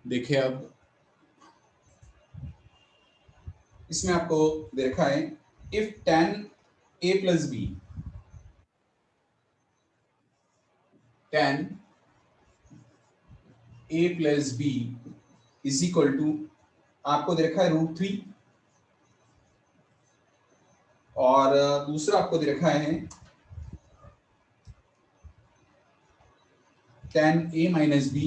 देखिए अब इसमें आपको दे रखा है if tan a plus B, tan a plus B is equal to आपको दे रखा है √3 और दूसरा आपको दे रखा है tan a minus B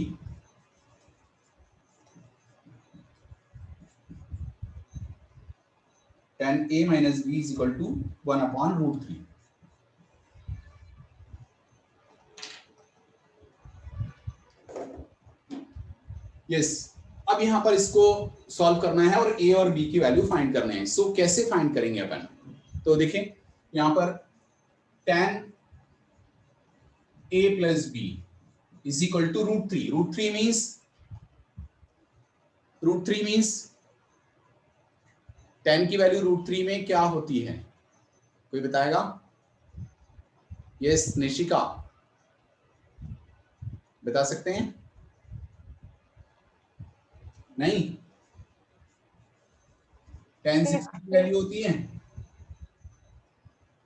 tan a minus B is equal to 1/√3। Yes, अब यहां पर इसको सॉल्व करना है और a और b की वैल्यू फाइंड करने हैं। सो कैसे फाइंड करेंगे अपन? तो देखें यहां पर tan a plus B is equal to √3। √3 means tan की वैल्यू √3 में क्या होती है? कोई बताएगा? यस निशिका बता सकते हैं? नहीं, tan 60 की वैल्यू होती है,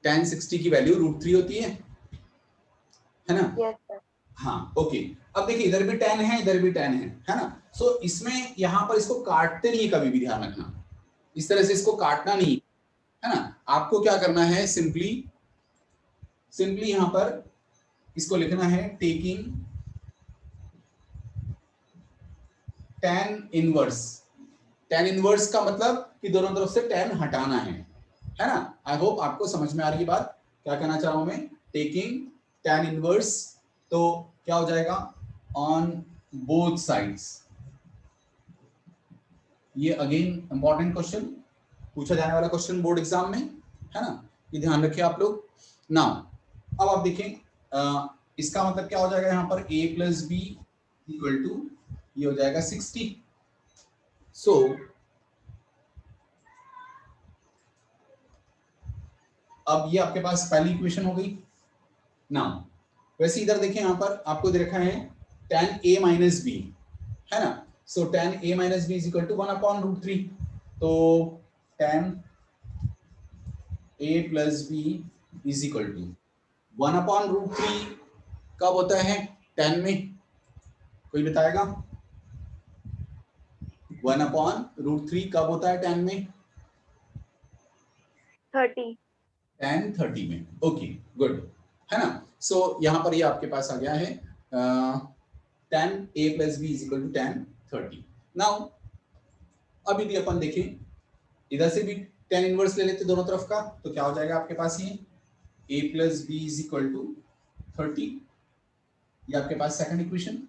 tan 60 की वैल्यू √3 होती है ना? Yes sir. हाँ ओके। अब देखिए इधर भी tan है, इधर भी tan है ना? सो इसमें यहां पर इसको काटते नहीं, कभी भी ध्यान रखना, इस तरह से इसको काटना नहीं है ना। आपको क्या करना है, सिंपली यहां पर इसको लिखना है taking tan inverse. tan inverse का मतलब कि दोनों तरफ से tan हटाना है ना। आई होप आपको समझ में आ रही बात, क्या कहना चाह रहा हूं मैं। टेकिंग tan इनवर्स, तो क्या हो जाएगा ऑन बोथ साइड्स। ये अगेन इंपॉर्टेंट क्वेश्चन, पूछा जाने वाला क्वेश्चन बोर्ड एग्जाम में है ना, ये ध्यान रखिए आप लोग। नाउ अब आप देखें इसका मतलब क्या हो जाएगा, यहाँ पर a plus B equal to ये हो जाएगा 60। सो अब ये आपके पास पहली इक्वेशन हो गई ना। वैसे इधर देखें यहाँ पर आपको दे रखा है tan a माइनस बी है ना। So tan a minus B is equal to 1/√3। तो tan a plus B is equal to 1/√3 कब होता है tan में? कोई बताएगा? 1/√3 कब होता है tan में? 30। tan 30 में। ओके गुड है ना। सो यहाँ पर ये आपके पास आ गया है tan a plus B is equal to tan 30। Now अब यदि अपन देखें इधर से भी tan इनवर्स ले लेते दोनों तरफ का, तो क्या हो जाएगा आपके पास, ये a plus B is equal to 30, ये आपके पास सेकंड इक्वेशन।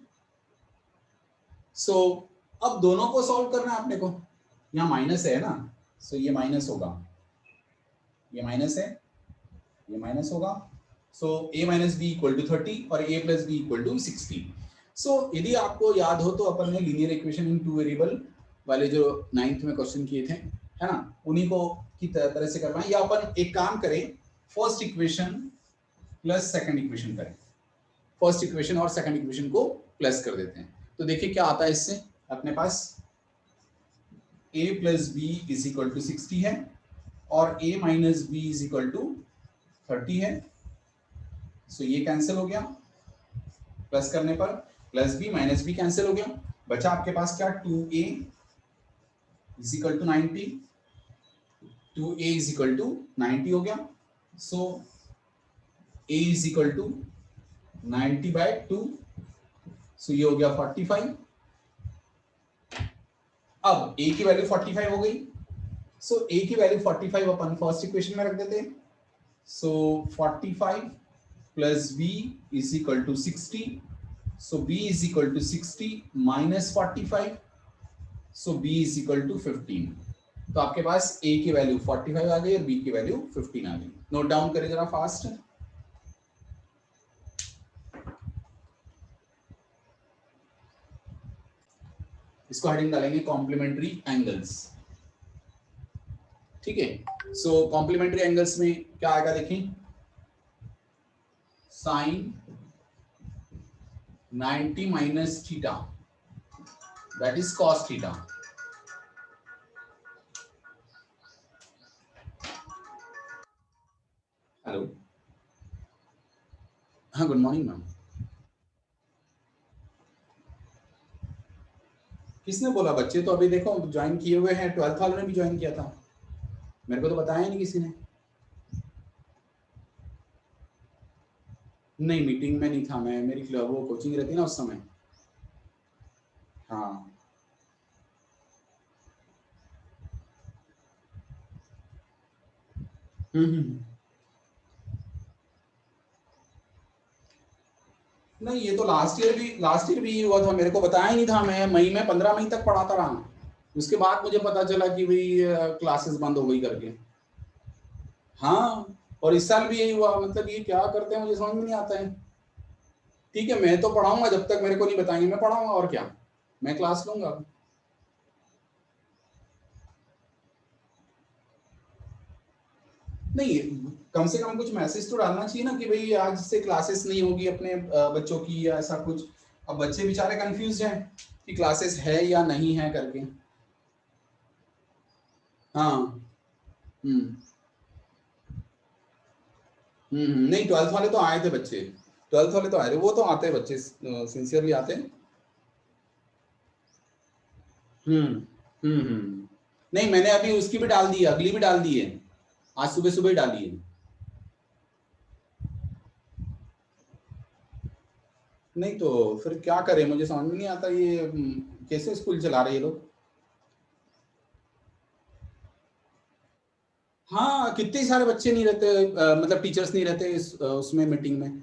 सो अब दोनों को सॉल्व करना है अपने को, यहाँ माइनस है ना, सो ये माइनस होगा, ये माइनस है, ये माइनस होगा। So a minus B equal to 30 और a plus B equal to 60। So यदि आपको याद हो तो अपन ने linear equation in two variable वाले जो 9th में क्वेश्चन किए थे है ना, उन्हीं को की तरह से करना है। या अपन एक काम करें, first equation plus second equation करें, फर्स्ट इक्वेशन और सेकंड इक्वेशन को प्लस कर देते हैं। तो देखिए क्या आता है इससे अपने पास, a plus B is equal to 60 है और a minus B is equal to 30 है। सो ये कैंसिल हो गया, प्लस करने पर plus B minus B cancel हो गया, बचा आपके पास क्या 2a is equal to 90, 2a is equal to 90 हो गया। So a is equal to 90/2, so ये हो गया 45। अब a की वैल्यू 45 हो गई, सो a की वैल्यू 45 अपन फर्स्ट इक्वेशन में रख देते हैं। So 45 plus b is equal to 60, so b is equal to 60 minus 45, so b is equal to 15। तो आपके पास a की वैल्यू 45 आ गई और b की वैल्यू 15 आ गई। नोट डाउन करें जरा फास्ट। इसको हेडिंग डालेंगे कॉम्प्लीमेंट्री एंगल्स, ठीक है। सो कॉम्प्लीमेंट्री एंगल्स में क्या आएगा देखें, sine 90 minus theta that is cos theta. Hello, हाँ गुड मॉर्निंग मैम। किसने बोला? बच्चे तो अभी देखो ज्वाइन किए हुए हैं, 12th वालों ने भी ज्वाइन किया था, मेरे को तो बताया ही नहीं किसी ने। नहीं मीटिंग में नहीं था मैं, मेरी वो कोचिंग रहती ना उस समय। हाँ हम्म। नहीं ये तो लास्ट ईयर भी हुआ था, मेरे को बताया ही नहीं था। मैं मई में 15 मई तक पढ़ाता रहा, उसके बाद मुझे पता चला कि भाई क्लासेस बंद हो गई करके। हाँ, और इस साल भी यही हुआ। मतलब ये क्या करते हैं मुझे समझ में नहीं आता है। ठीक है मैं तो पढ़ाऊंगा, जब तक मेरे को नहीं बताएंगे मैं पढ़ाऊंगा, और क्या, मैं क्लास लूंगा। नहीं, कम से कम कुछ मैसेज तो डालना चाहिए ना कि भाई आज से क्लासेस नहीं होगी अपने बच्चों की, या ऐसा कुछ। अब बच्चे बेचारे कंफ्यूज हैं कि क्लासेस है या नहीं है करके। हाँ हम्म नहीं 12th वाले तो आए थे बच्चे, 12th वाले तो आए थे, वो तो आते हैं बच्चे, सिंसियरली आते हैं। हम्म नहीं मैंने अभी उसकी भी डाल दी है, अगली भी डाल दी है, आज सुबह सुबह ही डाली है। नहीं तो फिर क्या करें, मुझे समझ में नहीं आता ये कैसे स्कूल चला रहे हैं ये लोग। हाँ कितने सारे बच्चे नहीं रहते, मतलब टीचर्स नहीं रहते उसमें मीटिंग में,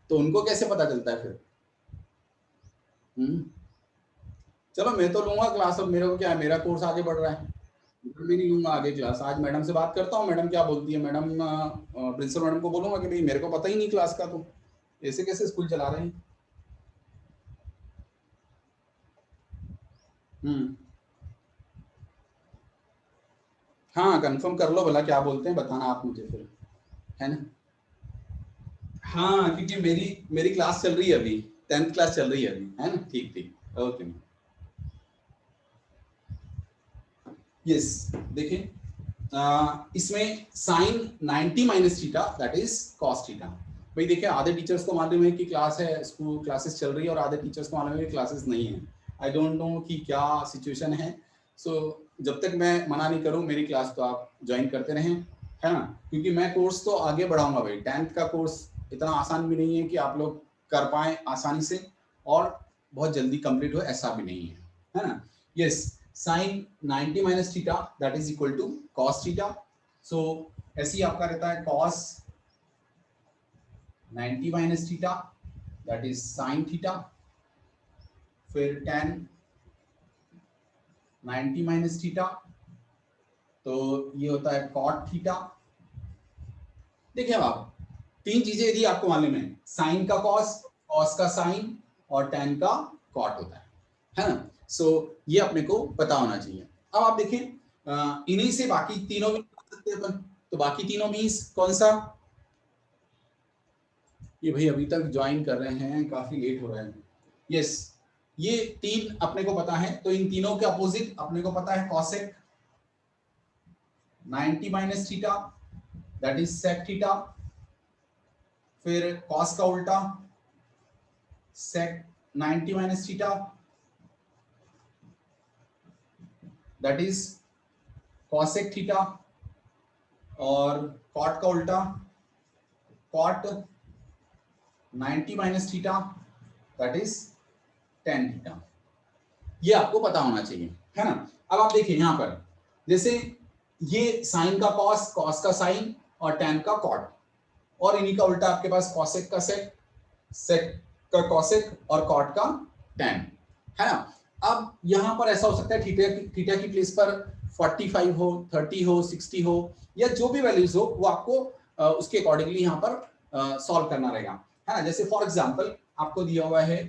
तो उनको कैसे पता चलता है फिर। हम्म चलो मैं तो लूंगा क्लास, अब मेरे को क्या है, मेरा कोर्स आगे बढ़ रहा है। मैं भी नहीं लूंगा आगे क्लास, आज मैडम से बात करता हूँ, मैडम क्या बोलती है। मैडम प्रिंसिपल मैडम को बोलूंगा कि भाई मेरे को पता ही नहीं क्लास का, तो ऐसे कैसे स्कूल चला रहे हैं। हम्म हाँ कंफर्म कर लो भला क्या बोलते हैं, बताना आप मुझे फिर, है ना। हाँ क्योंकि मेरी मेरी क्लास चल रही है अभी, 10th क्लास चल रही है अभी, है ना। ठीक ठीक ओके। यस देखिए, इसमें sine 90 minus theta that is cos theta. भाई देखिए आधे टीचर्स को मालूम है कि क्लास है, स्कूल क्लासेस चल रही है, और आधे टीचर्स को मालूम है कि क्लासेस नहीं है। आई डोंट नो कि क्या सिचुएशन है। सो जब तक मैं मना नहीं करूं मेरी क्लास तो आप ज्वाइन करते रहें, है ना। क्योंकि मैं कोर्स तो आगे बढ़ाऊंगा भाई, 10th का कोर्स इतना आसान भी नहीं है कि आप लोग कर पाए आसानी से और बहुत जल्दी कंप्लीट हो, ऐसा भी नहीं है ना। Yes, sine 90 minus theta that is equal to cos theta. So ऐसे ही आपका रहता है cos 90 minus theta that is sine theta, फिर tan 90 माइनस थीटा, तो ये होता है कॉट थीटा। देखिए अब आप तीन चीजें यदि आपको मालूम है, साइन का कॉस, कॉस का साइन, और tan का कॉट होता है ना। सो ये अपने को पता होना चाहिए। अब आप देखें इन्हीं से बाकी तीनों भी बता सकते हैं अपन, तो बाकी तीनों मीन्स कौन सा। ये भाई अभी तक ज्वाइन कर रहे हैं, काफी लेट हो रहा है। यस, ये तीन अपने को पता है, तो इन तीनों के अपोजिट अपने को पता है cosec 90 minus theta that is sec theta, फिर कॉस का उल्टा sec 90 minus theta that is cosec theta, और कॉट का उल्टा cot 90 minus theta that is tan theta. ये आपको पता होना चाहिए, है ना। अब आप देखिए यहां पर, जैसे ये साइन का कॉस, कॉस का साइन, और टेन का कॉट, और इन्हीं का उल्टा आपके पास कॉसेक का सेक, सेक का कॉसेक, और कॉट का टेन, है ना। अब यहां पर ऐसा हो सकता है थीटा की प्लेस पर 45 हो, 30 हो, 60 हो, या जो भी वैल्यूज हो वो आपको उसके अकॉर्डिंगली यहाँ पर सॉल्व करना रहेगा, है ना। जैसे फॉर एग्जांपल आपको दिया हुआ है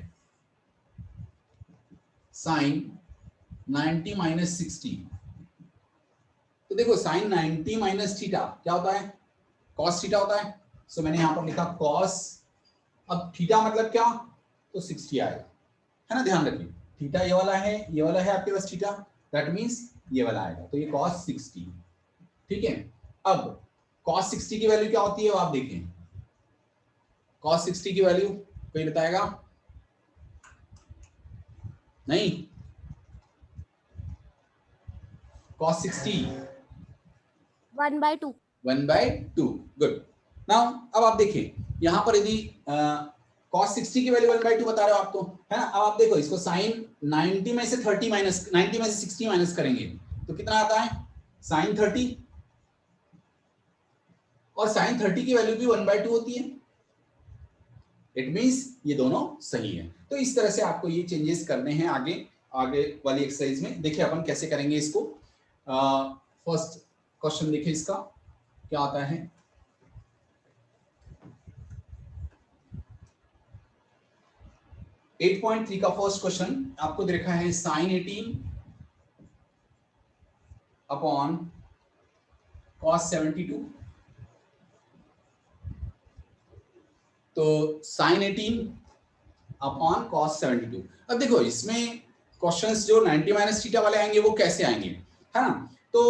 साइन 90 माइनस 60, तो देखो साइन 90 माइनस थीटा क्या होता है, कॉस थीटा होता है। सो मैंने यहां पर लिखा कॉस, अब थीटा मतलब क्या, तो 60 आएगा, है ना, ध्यान रखिए। थीटा ये वाला है, ये वाला है आपके पास थीटा, दैट मींस ये वाला आएगा, तो ये cos 60, ठीक है। अब cos 60 की वैल्यू क्या होती है वो आप देखें, cos 60 की वैल्यू कोई बताएगा? नहीं, cos 60 1/2। 1/2, गुड। नाउ अब आप देखिए यहां पर यदि cos 60 की वैल्यू 1/2 बता रहे हो आप तो, है ना। अब आप देखो इसको sin 90 में से 30 माइनस 90 में से 60 माइनस करेंगे तो कितना आता है, sin 30, और sin 30 की वैल्यू भी 1/2 होती है, इट मींस ये दोनों सही है। तो इस तरह से आपको ये चेंजेस करने हैं आगे आगे वाली एक्सरसाइज में। देखिए अपन कैसे करेंगे इसको। फर्स्ट क्वेश्चन देखिए इसका क्या आता है। एट 8.3 का फर्स्ट क्वेश्चन आपको दे रखा है, sin 18 अपॉन cos 72। तो sin 18 अपॉन cos 72। अब देखो इसमें क्वेश्चंस जो 90 माइनस थीटा वाले आएंगे वो कैसे आएंगे, है ना। तो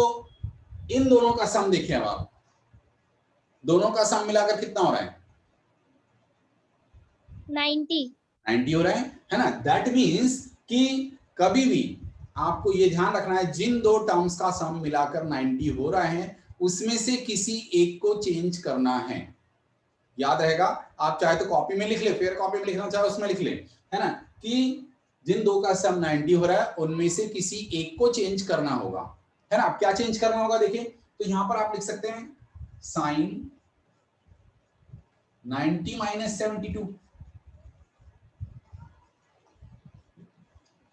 इन दोनों का सम देखिए, अब आप दोनों का सम मिलाकर कितना हो रहा है, 90 हो रहा है ना। दैट मींस कि कभी भी आपको ये ध्यान रखना है, जिन दो टर्म्स का सम मिलाकर 90 हो रहा है उसमें से किसी एक को चेंज करना है। याद रहेगा, आप चाहे तो कॉपी में लिख ले, फिर कॉपी में लिखना चाहे उसमें लिख ले, है ना, कि जिन दो का सम 90 हो रहा है उनमें से किसी एक को चेंज करना होगा, है ना। अब क्या चेंज करना होगा देखिए, तो यहां पर आप लिख सकते हैं साइन 90 माइनस 72।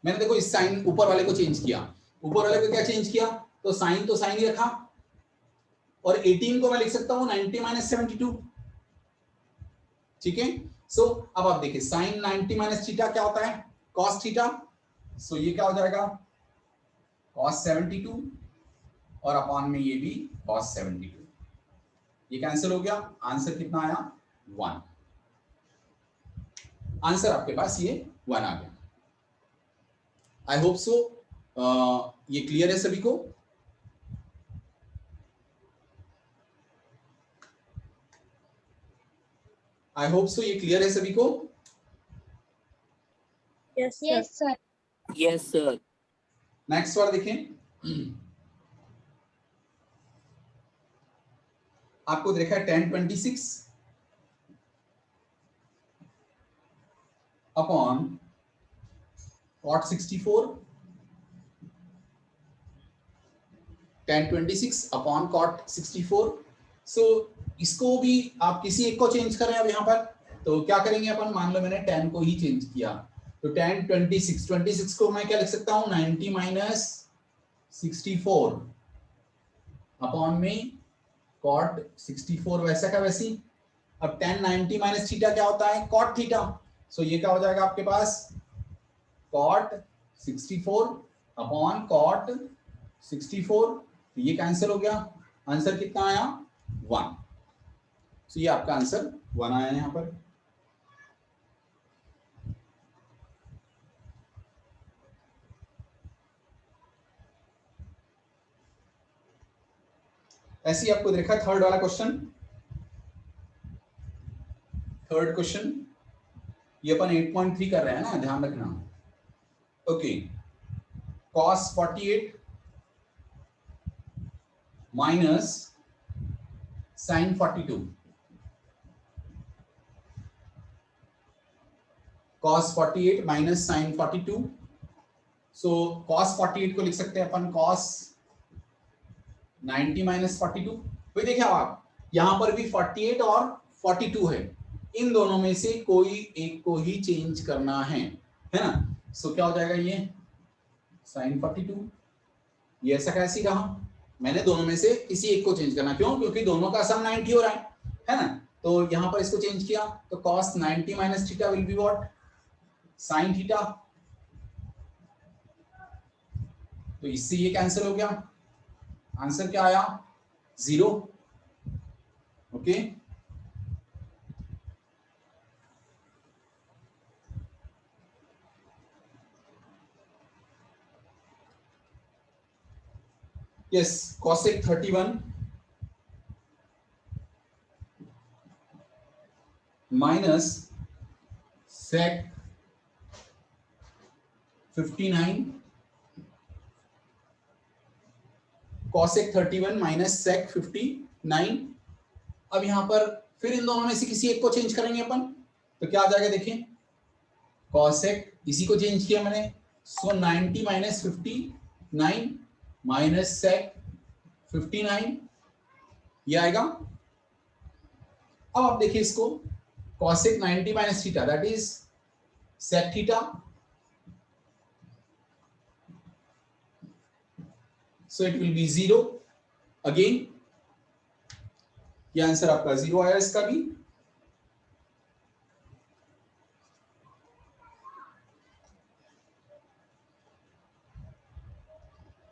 मैंने देखो इस साइन ऊपर वाले को चेंज किया, ऊपर वाले को क्या चेंज किया, तो साइन ही रखा, और 18 को मैं लिख सकता हूं 90 माइनस 72, ठीक है। सो अब आप देखिए साइन 90 माइनस थीटा क्या होता है, कॉस थीटा। सो ये क्या हो जाएगा, कॉस 72, और अपॉन में ये भी कॉस 72, ये कैंसिल हो गया, आंसर कितना आया, 1। आंसर आपके पास ये 1 आ गया। आई होप सो ये क्लियर है सभी को। आई होप सो ये क्लियर है सभी को। Yes sir. Yes sir. Next वाला देखें, आपको देखा है 1026 अपॉन cot 64, 1026 अपॉन cot 64। सो इसको भी आप किसी एक को चेंज करें अब यहाँ पर, तो क्या करेंगे अपन, मान लो मैंने 10 को ही चेंज किया, तो 10 26 को मैं क्या लिख सकता हूँ, 90 माइनस 64 अपॉन में cot 64, वैसा का वैसी। अब 10 90 माइनस थीटा क्या होता है, cot थीटा। सो ये क्या हो जाएगा आपके पास, cot 64 अपॉन cot 64, ये कैंसिल हो गया, आंसर कितना आया, 1। सो ये आपका आंसर 1 आया यहां पर। ऐसे ही आपको देखा थर्ड वाला क्वेश्चन, थर्ड क्वेश्चन ये अपन 8.3 कर रहे हैं ना, ध्यान रखना। Okay, cos 48 minus sin 42, cos 48 minus sin 42। सो cos 48 को लिख सकते हैं अपन cos 90 माइनस 42। वही देखिए आप यहां पर भी 48 और 42 है, इन दोनों में से कोई एक को ही चेंज करना है ना। सो क्या हो जाएगा, ये sin 42, ये ऐसा कैसे रहा, मैंने दोनों में से किसी एक को चेंज करना, क्यों, क्योंकि दोनों का सम 90 हो रहा है ना। तो यहां पर इसको चेंज किया, तो cos 90 minus theta will be what, sin theta. तो इससे ये कैंसिल हो गया, आंसर क्या आया, 0। Okay, yes, cosec 31 minus sec 59, cosec 31 minus sec 59। अब यहां पर फिर इन दोनों में से किसी एक को चेंज करेंगे अपन, तो क्या आ जाएगा देखिए, cosec इसी को चेंज किया मैंने, सो 90 माइनस 59 माइनस sec 59 ये आएगा। अब आप देखिए इसको, cosec 90 minus theta that is sec theta, so it will be 0 again, ये आंसर आपका 0 आया इसका भी।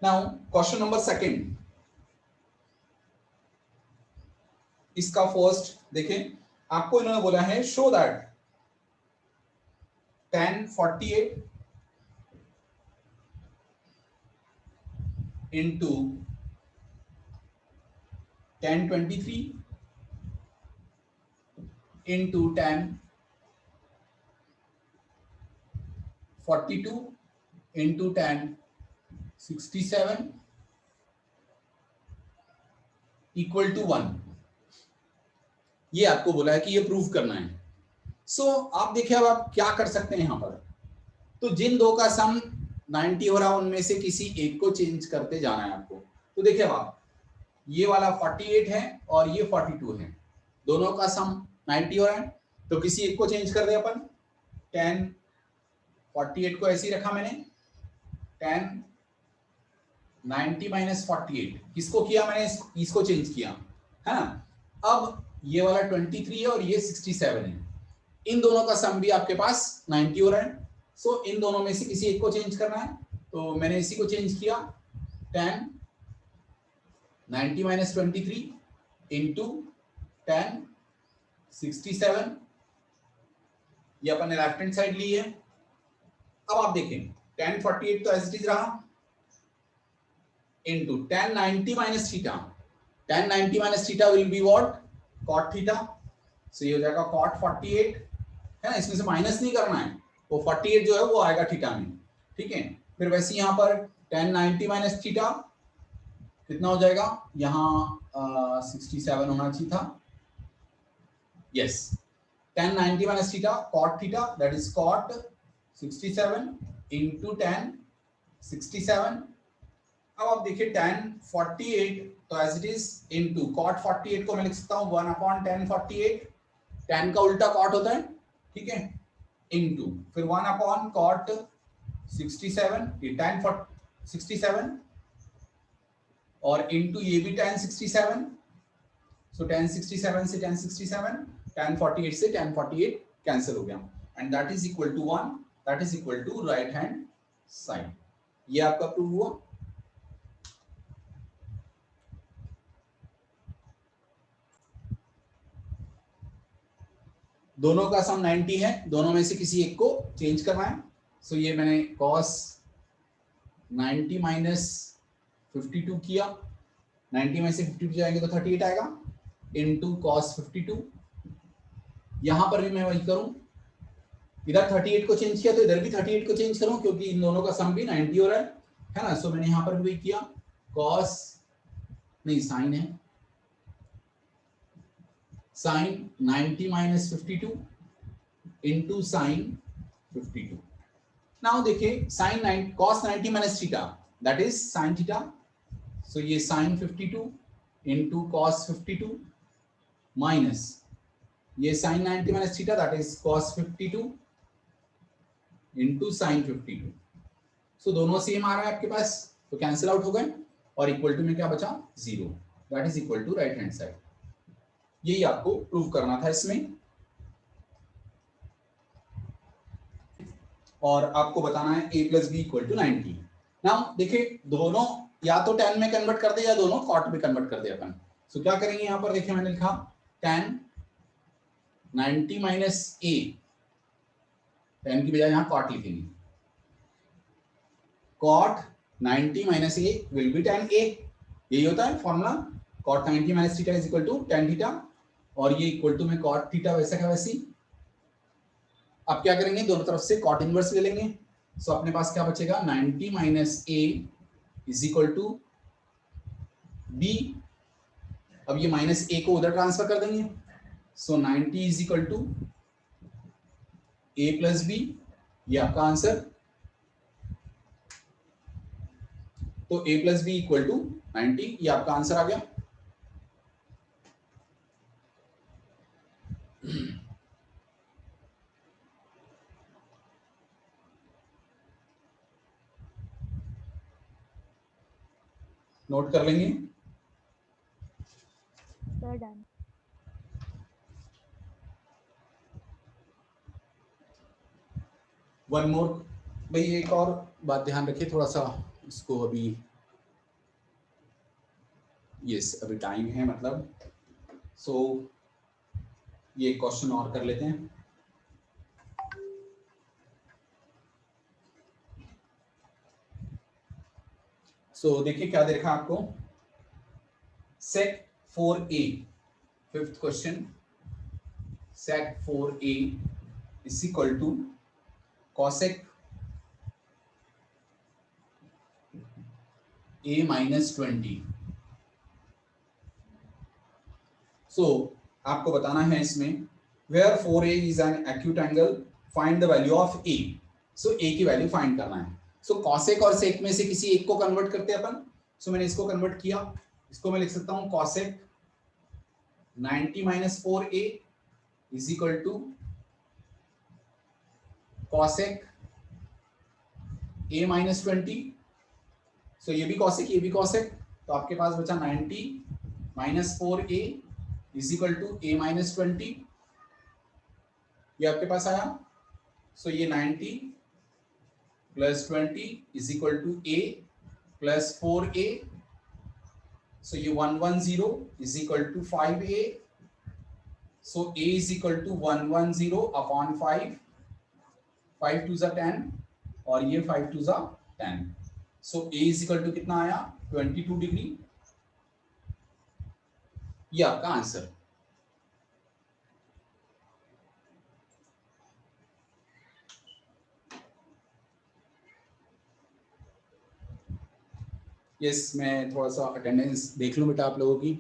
नाउ क्वेश्चन नंबर सेकंड, इसका फर्स्ट देखें, आपको इन्होंने बोला है show that tan 48 into tan 23 into tan 42 into tan 67 equal to 1, ये आपको बोला है कि ये प्रूव करना है। सो आप देखिए अब आप क्या कर सकते हैं यहां पर, तो जिन दो का सम 90 हो रहा है उनमें से किसी एक को चेंज करते जाना है आपको। तो देखिए अब आप, ये वाला 48 है और ये 42 है, दोनों का सम 90 हो रहा है, तो किसी एक को चेंज कर दे अपन। tan 48 को ऐसे ही रखा मैंने, tan 90 माइनस 48 किसको किया मैंने, इसको चेंज किया है ना। अब ये वाला 23 है और ये 67 है, इन दोनों का सम भी आपके पास 90 हो रहा है, सो इन दोनों में से किसी एक को चेंज करना है, तो मैंने इसी को चेंज किया, tan 90 माइनस 23 इंटू tan 67, ये अपन ने लेफ्ट हैंड साइड ली है। अब आप देखें tan 48 तो एज इट इज रहा, into tan 90 minus theta, tan 90 minus theta will be what, cot theta, so ये हो जाएगा cot 48 है ना, इसमें से माइनस नहीं करना है, वो 48 जो है वो आएगा थीटा में, ठीक है। फिर वैसे यहाँ पर tan 90 माइनस थीटा कितना हो जाएगा, यहाँ 67 होना चाहिए था, yes, tan 90 minus theta cot theta that is cot 67 into tan 67। अब आप देखिए tan 48 तो as it is into cot 48 को मैं लिख सकता हूँ 1 अपॉन tan 48, tan का उल्टा cot होता है, ठीक है, इंटू फिर 1 अपॉन cot 67, ये tan 67 और इंटू ये भी tan 67, सो tan 67 से tan 67, tan 48 से tan 48 कैंसिल हो गया, and that is equal to 1, that is equal to right hand side. ये आपका प्रूव हुआ। दोनों का सम 90 है, दोनों में से किसी एक को चेंज करना है, सो ये मैंने cos 90 माइनस 52 किया, 90 में से 52 जाएंगे तो 38 आएगा, इनटू cos 52, यहां पर भी मैं वही करूं, इधर 38 को चेंज किया तो इधर भी 38 को चेंज करूं, क्योंकि इन दोनों का सम भी 90 हो रहा है ना, सो मैंने यहां पर भी वही किया, cos नहीं साइन है, sin 90 minus 52 into sine 52। Now देखिए sin 90 cos 90 minus theta that is sin theta, so ये sin 52 इंटू cos 52 माइनस ये sin 90 minus theta that is cos 52 into sine 52, सो दोनों सेम आ रहा है आपके पास, तो कैंसिल आउट हो गए और इक्वल टू में क्या बचा, 0, that is equal to right hand side. यही आपको प्रूव करना था इसमें, और आपको बताना है a plus B equal to 90। Now देखिए दोनों या तो tan में कन्वर्ट कर दे या दोनों cot में कन्वर्ट कर दे अपन, सो क्या करेंगे यहां पर देखिए मैंने लिखा tan 90 माइनस a, tan की बजाय यहां cot लिखेंगे, cot 90 minus a will be tan a, यही होता है formula, cot 90 minus theta is equal to tan theta, और ये इक्वल टू में cot थीटा वैसा का वैसी। अब क्या करेंगे, दोनों तरफ से cot इनवर्स ले लेंगे। सो अपने पास क्या बचेगा, 90 minus a is equal to b। अब ये माइनस a को उधर ट्रांसफर कर देंगे, so 90 is equal to a plus b, ये आपका आंसर। तो a plus B equal to 90, ये आपका आंसर आ गया। नोट कर लेंगे। डन। वन मोर भाई, एक और बात ध्यान रखिए थोड़ा सा इसको, अभी यस अभी टाइम है मतलब, सो ये क्वेश्चन और कर लेते हैं। सो देखिए क्या दे रखा आपको, sec 4a, fifth question, sec 4a is equal to cosec a minus 20। So आपको बताना है इसमें, where 4a is an acute angle, find the value of a। So a की वैल्यू फाइंड करना है। सो cosec और sec में से किसी एक को कन्वर्ट करते हैं अपन। सो मैंने इसको कन्वर्ट किया, इसको मैं लिख सकता हूं cosec 90 minus 4a is equal to cosec a minus 20। So ये भी cosec, ये भी cosec, तो आपके पास बचा 90 minus 4a is equal to a minus 20, ये आपके पास आया। सो ये 90 plus 20 is equal to a plus 4a, so ये 110 is equal to 5a। So a is equal to 110 upon 5, 5 two ज़ा 10 और ये 5 टू ज़ा 10। So a is equal to कितना आया, 22 डिग्री, ये आपका आंसर। यस मैं थोड़ा सा अटेंडेंस देख लूं बेटा आप लोगों की।